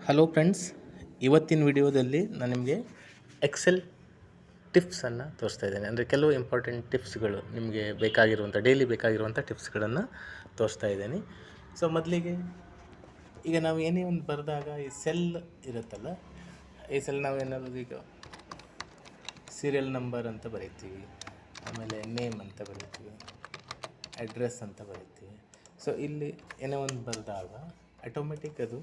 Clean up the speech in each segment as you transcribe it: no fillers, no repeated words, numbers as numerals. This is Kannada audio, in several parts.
ಹಲೋ ಫ್ರೆಂಡ್ಸ್, ಇವತ್ತಿನ ವಿಡಿಯೋದಲ್ಲಿ ನಾನು ನಿಮಗೆ ಎಕ್ಸೆಲ್ ಟಿಪ್ಸನ್ನು ತೋರಿಸ್ತಾ ಇದ್ದೇನೆ. ಅಂದರೆ ಕೆಲವು ಇಂಪಾರ್ಟೆಂಟ್ ಟಿಪ್ಸ್ಗಳು ನಿಮಗೆ ಬೇಕಾಗಿರುವಂಥ ಡೈಲಿ ಬೇಕಾಗಿರುವಂಥ ಟಿಪ್ಸ್ಗಳನ್ನು ತೋರಿಸ್ತಾ ಇದ್ದೀನಿ. ಸೊ ಮೊದಲಿಗೆ ಈಗ ನಾವು ಏನೇ ಒಂದು ಬರೆದಾಗ ಈ ಸೆಲ್ ಇರುತ್ತಲ್ಲ, ಈ ಸೆಲ್ ನಾವು ಏನಾದರೂ ಈಗ ಸೀರಿಯಲ್ ನಂಬರ್ ಅಂತ ಬರೀತೀವಿ, ಆಮೇಲೆ ನೇಮ್ ಅಂತ ಬರೀತೀವಿ, ಅಡ್ರೆಸ್ ಅಂತ ಬರೀತೀವಿ. ಸೊ ಇಲ್ಲಿ ಏನೋ ಒಂದು ಬರೆದಾಗ ಆಟೋಮೆಟಿಕ್ ಅದು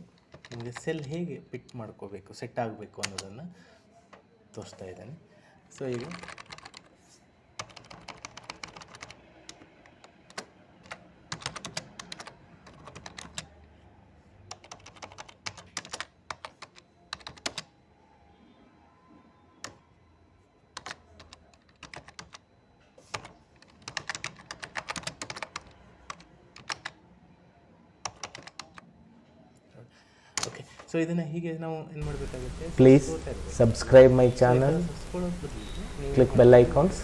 ನಿಮಗೆ ಸೆಲ್ ಹೇಗೆ ಪಿಕ್ ಮಾಡ್ಕೋಬೇಕು, ಸೆಟ್ ಆಗಬೇಕು ಅನ್ನೋದನ್ನು ತೋರಿಸ್ತಾ ಇದ್ದೇನೆ. ಸೊ ಈಗ ಓಕೆ, ಸೊ ಇದನ್ನು ಹೀಗೆ ನಾವು ಏನು ಮಾಡಬೇಕಾಗುತ್ತೆ, Please subscribe my channel, click bell icons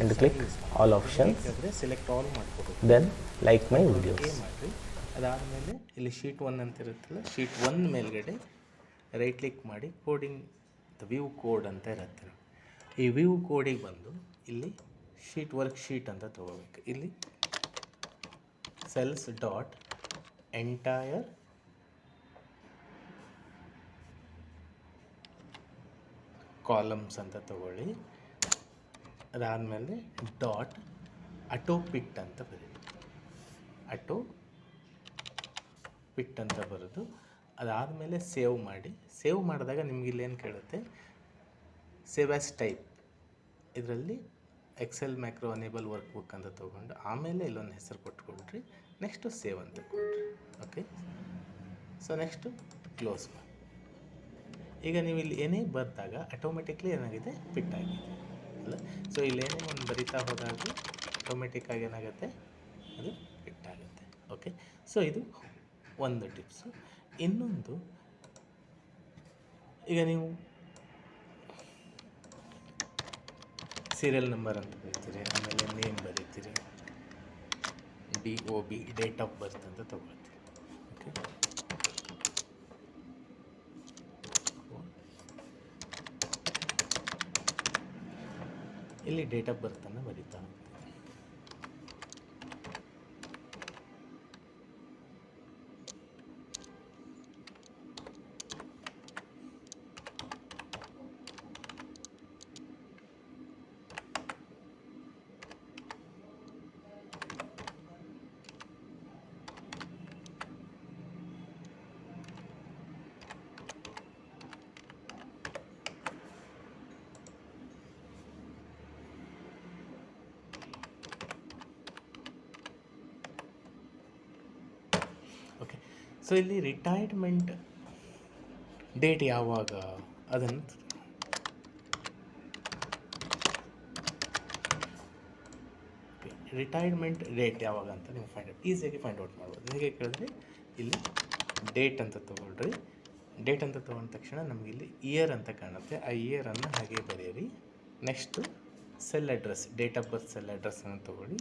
and click all options, select all ಮಾಡ್ಕೋಬೇಕು, then like my videos. ಮಾಡಿರಿ. ಅದಾದಮೇಲೆ ಇಲ್ಲಿ ಶೀಟ್ 1 ಅಂತ ಇರುತ್ತಲ್ಲ, ಶೀಟ್ 1 ಮೇಲ್ಗಡೆ ರೈಟ್ ಕ್ಲಿಕ್ ಮಾಡಿ ಕೋಡಿಂಗ್ ವ್ಯೂ ಕೋಡ್ ಅಂತ ಇರುತ್ತೆ. ಈ ವ್ಯೂ ಕೋಡಿಗೆ ಬಂದು ಇಲ್ಲಿ ಶೀಟ್ ವರ್ಕ್ ಶೀಟ್ ಅಂತ ತೊಗೋಬೇಕು. ಇಲ್ಲಿ ಸೆಲ್ಸ್ ಡಾಟ್ ಎಂಟೈರ್ ಕಾಲಮ್ಸ್ ಅಂತ ತಗೊಳ್ಳಿ. ಅದಾದಮೇಲೆ ಡಾಟ್ ಅಟೋ ಪಿಟ್ ಅಂತ ಬರೀರಿ. ಅಟೋ ಪಿಟ್ ಅಂತ ಬರೋದು. ಅದಾದಮೇಲೆ ಸೇವ್ ಮಾಡಿ. ಸೇವ್ ಮಾಡಿದಾಗ ನಿಮ್ಗೆ ಇಲ್ಲೇನು ಕೇಳುತ್ತೆ, ಸೇವ್ ಆ್ಯಸ್ ಟೈಪ್. ಇದರಲ್ಲಿ Excel macro enabled workbook ಅಂತ ತೊಗೊಂಡು ಆಮೇಲೆ ಇಲ್ಲೊಂದು ಹೆಸರು ಕೊಟ್ಕೊಳ್ರಿ. ನೆಕ್ಸ್ಟು ಸೇವ್ ಅಂತ ಕೊಡ್ರಿ. ಓಕೆ, ಸೊ ನೆಕ್ಸ್ಟು ಕ್ಲೋಸ್ ಮಾಡಿ. ಈಗ ನೀವು ಇಲ್ಲಿ ಏನೇ ಬರೆದಾಗ ಆಟೋಮೆಟಿಕ್ಲಿ ಏನಾಗಿದೆ, ಪಿಟ್ ಆಗಿದೆ ಅಲ್ಲ. ಸೊ ಇಲ್ಲೇನೇ ಒಂದು ಬರಿತಾ ಹೋದಾಗ ಆಟೋಮೆಟಿಕ್ಕಾಗಿ ಏನಾಗುತ್ತೆ, ಅದು ಪಿಟ್ ಆಗುತ್ತೆ. ಓಕೆ, ಸೊ ಇದು ಒಂದು ಟಿಪ್ಸು. ಇನ್ನೊಂದು, ಈಗ ನೀವು ಸೀರಿಯಲ್ ನಂಬರ್ ಅಂತ ಬರೀತೀರಿ, ಆಮೇಲೆ ನೇಮ್ ಬರೀತೀರಿ, DOB ಡೇಟ್ ಆಫ್ ಬರ್ತ್ ಅಂತ ತೊಗೊಳ್ತೀವಿ. ಓಕೆ, ಇಲ್ಲಿ ಡೇಟ್ ಆಫ್ ಬರ್ತನ್ನು ಬರೀತಾ ಹೋಗ್ತೀವಿ. ಓಕೆ, ಸೊ ಇಲ್ಲಿ ರಿಟೈರ್ಮೆಂಟ್ ಡೇಟ್ ಯಾವಾಗ ಅದನ್ನು ರಿಟೈರ್ಮೆಂಟ್ ಡೇಟ್ ಯಾವಾಗ ಅಂತ ನೀವು ಈಸಿಯಾಗಿ ಫೈಂಡ್ ಔಟ್ ಮಾಡ್ಬೋದು. ಹೇಗೆ ಕೇಳಿದ್ರೆ ಇಲ್ಲಿ ಡೇಟ್ ಅಂತ ತೊಗೊಳ್ರಿ. ಡೇಟ್ ಅಂತ ತೊಗೊಂಡ ತಕ್ಷಣ ನಮಗೆ ಇಲ್ಲಿ ಇಯರ್ ಅಂತ ಕಾಣುತ್ತೆ. ಆ ಇಯರನ್ನು ಹಾಗೆ ಬರೆಯಿರಿ. Next cell address, date of birth cell ಅಡ್ರೆಸ್ಸನ್ನು ತೊಗೊಳ್ಳಿ,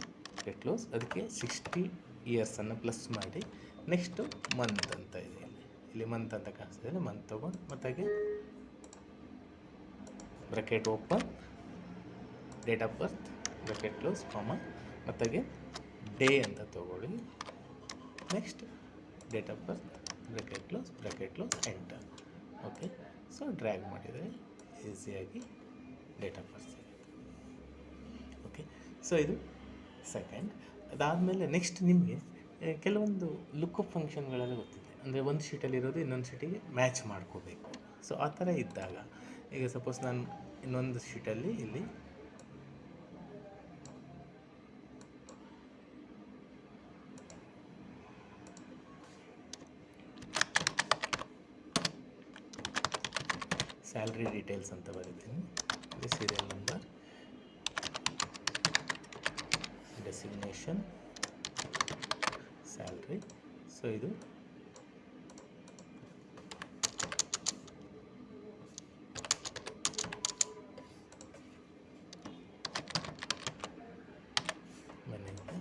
ಕ್ಲೋಸ್. ಅದಕ್ಕೆ 60 ಇಯರ್ಸನ್ನು ಪ್ಲಸ್ ಮಾಡಿ. ನೆಕ್ಸ್ಟು ಮಂತ್ ಅಂತ ಇದೆ, ಇಲ್ಲಿ ಮಂತ್ ಅಂತ ಕಾಣಿಸ್ತಿದೆ. ಮಂತ್ ತೊಗೊಂಡು ಮತ್ತಾಗೆ bracket open, date of birth bracket close, comma, ಮತ್ತಾಗೆ ಡೇ ಅಂತ ತೊಗೊಳ್ಳಿ. Next date of birth bracket close, enter. Okay, so drag ಮಾಡಿದರೆ ಈಸಿಯಾಗಿ ಡೇಟ್ ಆಫ್ ಬರ್ತ್ ಸಿಗುತ್ತೆ. ಓಕೆ, ಸೊ ಇದು ಸೆಕೆಂಡ್. ಅದಾದಮೇಲೆ ನೆಕ್ಸ್ಟ್ ನಿಮಗೆ ಕೆಲವೊಂದು ಲುಕ್ಅಪ್ ಫಂಕ್ಷನ್ಗಳೆಲ್ಲ ಗೊತ್ತಿದೆ. ಅಂದರೆ ಒಂದು ಶೀಟಲ್ಲಿರೋದು ಇನ್ನೊಂದು ಶೀಟಿಗೆ ಮ್ಯಾಚ್ ಮಾಡ್ಕೋಬೇಕು. ಸೊ ಆ ಥರ ಇದ್ದಾಗ, ಈಗ ಸಪೋಸ್ ನಾನು ಇನ್ನೊಂದು ಶೀಟಲ್ಲಿ ಇಲ್ಲಿ ಸ್ಯಾಲ್ರಿ ಡೀಟೇಲ್ಸ್ ಅಂತ ಬರೀತೀನಿ. ಇಲ್ಲಿ serial number, designation, salary. So ಇದು ಮನೆಯಿಂದ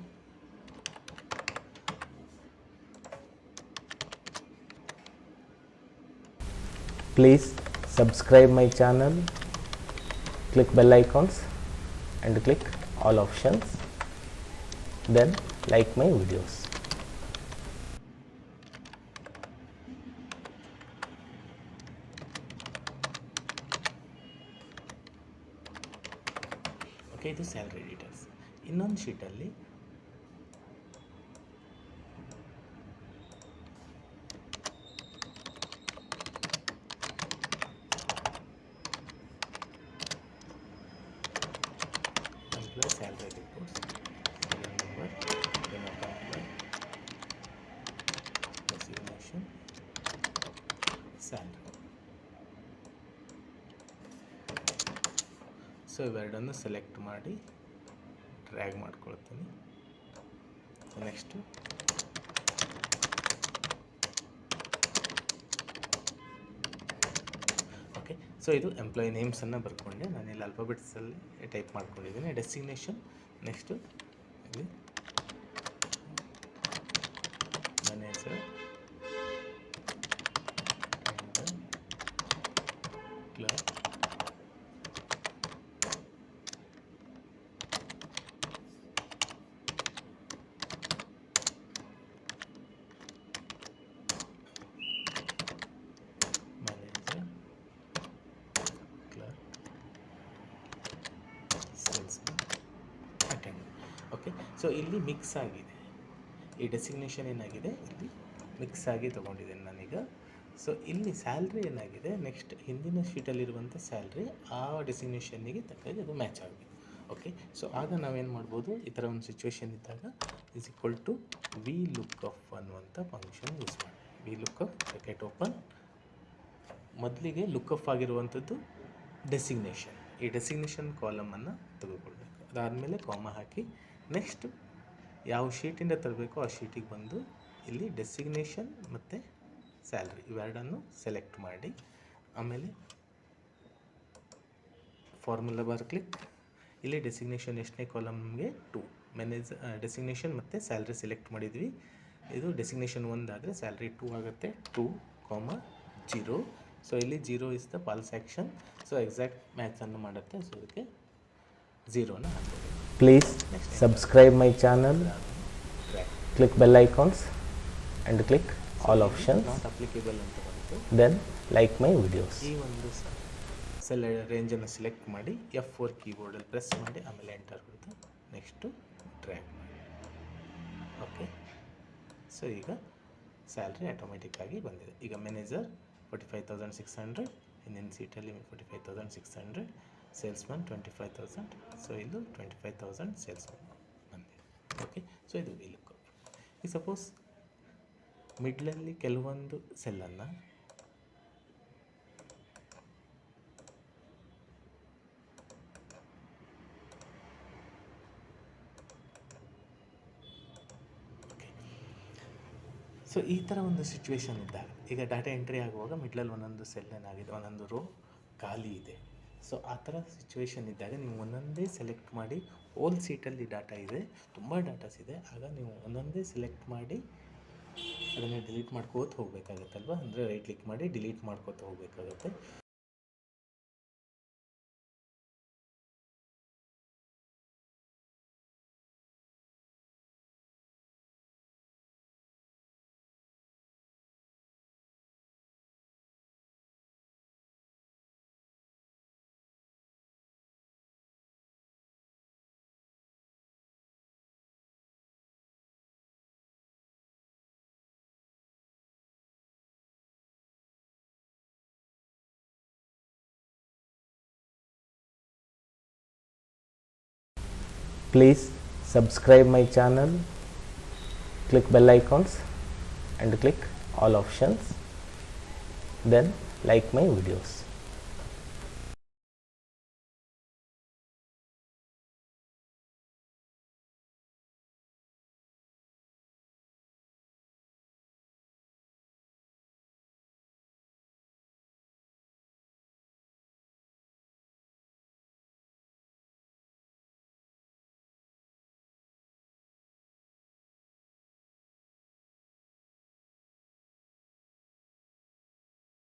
Please subscribe my channel, click bell icons and click all options, then like my videos. Okay, ಇದು ಸ್ಯಾಲ್ರಿ ಡೀಟೇಲ್ಸ್. ಇನ್ನೊಂದು ಶೀಟಲ್ಲಿ salary reports, number, designation, salary. So ಇವೆರಡನ್ನು ಸೆಲೆಕ್ಟ್ ಮಾಡಿ ಡ್ರ್ಯಾಗ್ ಮಾಡ್ಕೊಳ್ತೀನಿ. ನೆಕ್ಸ್ಟು ಓಕೆ, ಸೊ ಇದು ಎಂಪ್ಲಾಯಿ ನೇಮ್ಸನ್ನು ಬರ್ಕೊಂಡೆ. ನಾನಿಲ್ಲಿ ಆಲ್ಫಾಬೆಟ್ಸಲ್ಲಿ ಟೈಪ್ ಮಾಡ್ಕೊಂಡಿದ್ದೀನಿ. ಡೆಸಿಗ್ನೇಷನ್, ನೆಕ್ಸ್ಟು ಇಲ್ಲಿ ಮ್ಯಾನೇಜರ್, ಕ್ಲರ್ಕ್, ಓಕೆ. ಸೊ ಇಲ್ಲಿ ಮಿಕ್ಸ್ ಆಗಿದೆ, ಈ ಡೆಸಿಗ್ನೇಷನ್ ಏನಾಗಿದೆ ಇಲ್ಲಿ ಮಿಕ್ಸ್ ಆಗಿ ತೊಗೊಂಡಿದ್ದೇನೆ ನಾನೀಗ. ಸೊ ಇಲ್ಲಿ ಸ್ಯಾಲ್ರಿ ಏನಾಗಿದೆ, ನೆಕ್ಸ್ಟ್ ಹಿಂದಿನ ಶೀಟಲ್ಲಿರುವಂಥ ಸ್ಯಾಲ್ರಿ ಆ ಡೆಸಿಗ್ನೇಷನ್ನಿಗೆ ತಕ್ಕಾಗಿ ಅದು ಮ್ಯಾಚ್ ಆಗಬೇಕು. ಓಕೆ, ಸೊ ಆಗ ನಾವೇನು ಮಾಡ್ಬೋದು, ಈ ಥರ ಒಂದು ಸಿಚುವೇಶನ್ ಇದ್ದಾಗ is equal to VLOOKUP ಅನ್ನುವಂಥ ಫಂಕ್ಷನ್ ಯೂಸ್ ಮಾಡಿ. VLOOKUP bracket open, ಮೊದಲಿಗೆ ಲುಕ್ ಅಪ್ ಆಗಿರುವಂಥದ್ದು ಡೆಸಿಗ್ನೇಷನ್, ಈ ಡೆಸಿಗ್ನೇಷನ್ ಕಾಲಮನ್ನು ತೆಗೆದುಕೊಳ್ಬೇಕು. ಅದಾದಮೇಲೆ ಕಾಮ ಹಾಕಿ ನೆಕ್ಸ್ಟ್ ಯಾವ ಶೀಟಿಂದ ತರಬೇಕೋ ಆ ಶೀಟಿಗೆ ಬಂದು ಇಲ್ಲಿ ಡೆಸಿಗ್ನೇಷನ್ ಮತ್ತು ಸ್ಯಾಲ್ರಿ ಇವೆರಡನ್ನು ಸೆಲೆಕ್ಟ್ ಮಾಡಿ, ಆಮೇಲೆ ಫಾರ್ಮುಲಾ ಬಾರ್ ಕ್ಲಿಕ್. ಇಲ್ಲಿ ಡೆಸಿಗ್ನೇಷನ್ ಎಷ್ಟನೇ ಕಾಲಮ್ ನಮಗೆ 2, ಡೆಸಿಗ್ನೇಷನ್ ಮತ್ತು ಸ್ಯಾಲ್ರಿ ಸೆಲೆಕ್ಟ್ ಮಾಡಿದ್ವಿ. ಇದು ಡೆಸಿಗ್ನೇಷನ್ 1 ಆದರೆ ಸ್ಯಾಲ್ರಿ 2 ಆಗುತ್ತೆ. 2, 0. ಸೊ ಇಲ್ಲಿ 0 is the false action. So exact ಮ್ಯಾಚನ್ನು ಮಾಡುತ್ತೆ. ಸೊ ಅದಕ್ಕೆ 0ನ ಹಾಕ್ಬೋದು. Please subscribe my channel, click bell icons and click all options, not applicable ಅಂತ ಬಂತು. then like my videos. ಈ ಒಂದು ರೇಂಜನ್ನು ಸೆಲೆಕ್ಟ್ ಮಾಡಿ F4 ಕೀಬೋರ್ಡಲ್ಲಿ ಪ್ರೆಸ್ ಮಾಡಿ ಆಮೇಲೆ ಎಂಟರ್ ಹೊಡೆದು ನೆಕ್ಸ್ಟು ಡ್ರ್ಯಾಗ್ ಮಾಡಿ. ಓಕೆ, ಸೊ ಈಗ ಸ್ಯಾಲ್ರಿ ಆಟೋಮೆಟಿಕ್ಕಾಗಿ ಬಂದಿದೆ. ಈಗ ಮ್ಯಾನೇಜರ್ 45,600, ಹಿಂದಿನ ಸೀಟಲ್ಲಿ 45,600, ಸೇಲ್ಸ್ಮನ್ 25,000. ಸೊ ಇದು 25,000 ಸೇಲ್ಸ್ಮನ್ ಬಂದಿದೆ. ಓಕೆ, ಸೊ ಇದು ವಿ ಲುಕ್ ಅಪ್. ಈಗ ಸಪೋಸ್ ಮಿಡ್ಲಲ್ಲಿ ಕೆಲವೊಂದು ಸೆಲ್ಲನ್ನು ಸೊ ಈ ಥರ ಒಂದು ಸಿಚುವೇಶನ್ ಇದ್ದಾಗ ಈಗ ಡಾಟಾ ಎಂಟ್ರಿ ಆಗುವಾಗ ಮಿಡ್ಲಲ್ಲಿ ಒಂದೊಂದು ಸೆಲ್ ಏನಾಗಿದೆ, ಒಂದೊಂದು ರೋ ಖಾಲಿ ಇದೆ. ಸೊ ಆ ಥರ ಸಿಚುವೇಶನ್ ಇದ್ದಾಗ ನೀವು ಒಂದೊಂದೇ ಸೆಲೆಕ್ಟ್ ಮಾಡಿ, ಹೋಲ್ ಸೀಟಲ್ಲಿ ಡಾಟಾ ಇದೆ, ತುಂಬ ಡಾಟಾಸ್ ಇದೆ, ಆಗ ನೀವು ಒಂದೊಂದೇ ಸೆಲೆಕ್ಟ್ ಮಾಡಿ ಅದನ್ನು ಡಿಲೀಟ್ ಮಾಡ್ಕೋತ ಹೋಗಬೇಕಾಗತ್ತಲ್ವ. ಅಂದರೆ ರೈಟ್ ಕ್ಲಿಕ್ ಮಾಡಿ ಡಿಲೀಟ್ ಮಾಡ್ಕೋತ ಹೋಗಬೇಕಾಗುತ್ತೆ. Please subscribe my channel, click bell icons and click all options, then like my videos.